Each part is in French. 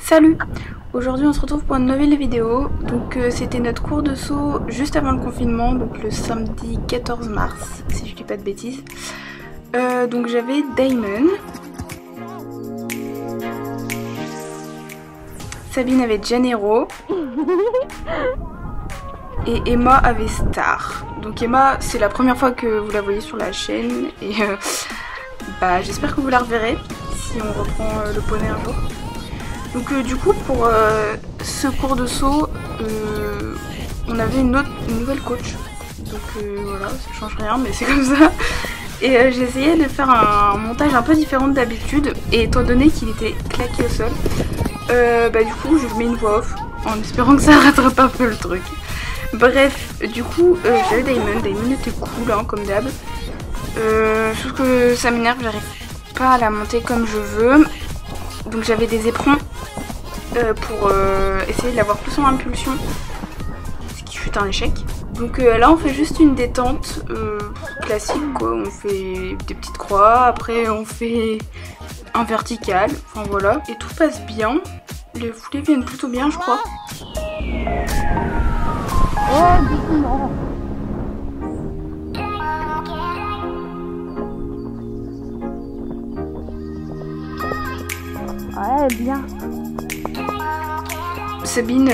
Salut! Aujourd'hui on se retrouve pour une nouvelle vidéo. Donc c'était notre cours de saut juste avant le confinement, donc le samedi 14 mars, si je dis pas de bêtises. Donc j'avais Damon. Sabine avait Janeiro. Et Emma avait Star. Donc Emma, c'est la première fois que vous la voyez sur la chaîne. Et bah, j'espère que vous la reverrez si on reprend le poney un jour. Donc du coup pour ce cours de saut, on avait une nouvelle coach. Donc voilà, ça change rien mais c'est comme ça. Et j'ai essayé de faire un montage un peu différent d'habitude. Et étant donné qu'il était claqué au sol, bah du coup je mets une voix off en espérant que ça rattrape un peu le truc. Bref, du coup j'avais Damon. Damon était cool hein, comme d'hab. Sauf que ça m'énerve, j'arrive pas à la monter comme je veux. Donc j'avais des éperons pour essayer de l'avoir plus en impulsion, ce qui fut un échec. Donc là on fait juste une détente classique quoi. On fait des petites croix, après on fait un vertical, enfin voilà. Et tout passe bien, les foulées viennent plutôt bien je crois. Oh doucement. Ouais bien. Sabine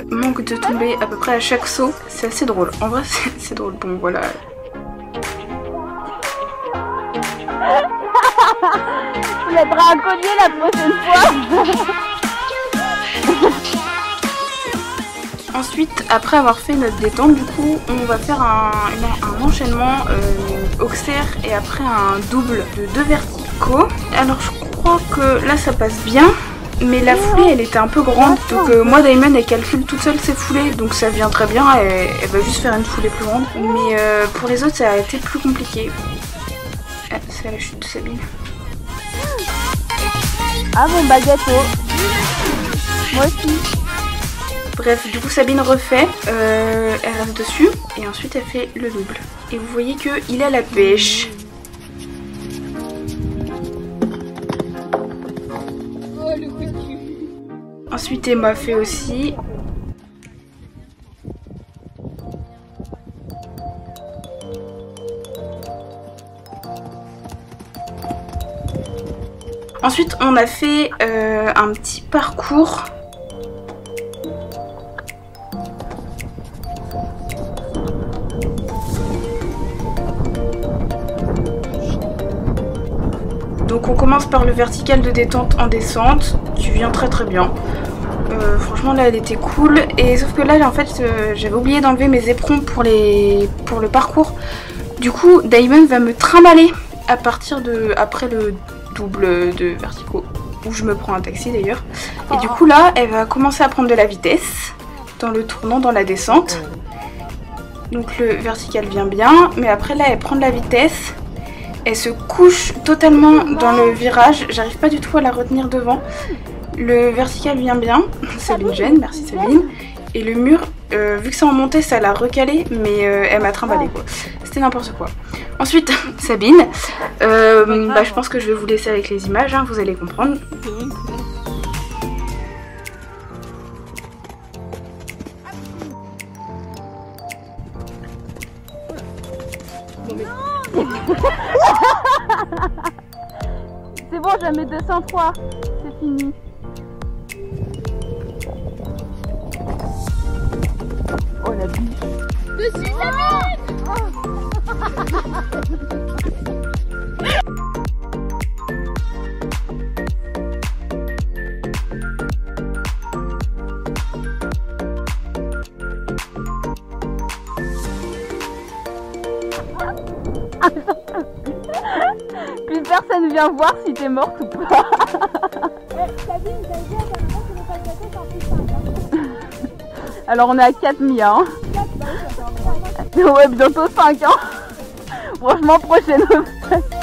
manque de tomber à peu près à chaque saut, c'est assez drôle. En vrai c'est drôle, bon voilà. Tu mettras un collier la prochaine fois. Ensuite, après avoir fait notre détente, du coup, on va faire un enchaînement auxerre et après un double de 2 verticaux. Alors je crois que là ça passe bien. Mais la foulée elle était un peu grande, donc moi Damon elle calcule toute seule ses foulées, donc ça vient très bien, elle va juste faire une foulée plus grande. Mais pour les autres ça a été plus compliqué. Ah, c'est la chute de Sabine. Ah mon baguetto. Moi aussi. Bref, du coup Sabine refait, elle reste dessus, et ensuite elle fait le double. Et vous voyez qu'il a la pêche. Ensuite Emma fait aussi. Ensuite on a fait un petit parcours. Donc on commence par le vertical de détente en descente, qui vient très très bien. Franchement là elle était cool, et sauf que là en fait j'avais oublié d'enlever mes éperons pour le parcours. Du coup Damon va me trimballer à partir de après le double de verticaux, où je me prends un taxi d'ailleurs. Et du coup là elle va commencer à prendre de la vitesse dans le tournant, dans la descente. Donc le vertical vient bien, mais après là elle prend de la vitesse. Elle se couche totalement dans le virage, j'arrive pas du tout à la retenir devant. Le vertical vient bien, Sabine gêne, merci Sabine. Et le mur, vu que c'est en montée, ça l'a recalé, mais elle m'a trimballé quoi. C'était n'importe quoi. Ensuite, Sabine, bah, je pense que je vais vous laisser avec les images, hein, vous allez comprendre. C'est bon, j'en mets 203. C'est fini. Oh la biche. Dessus Sabine. Plus personne vient voir si t'es morte ou pas. Sabine, t'as dit à ta maman que le paquet t'en plus 5. Alors on est à 4 Mia hein. Ouais bientôt 5 hein. Franchement prochaine obstacle.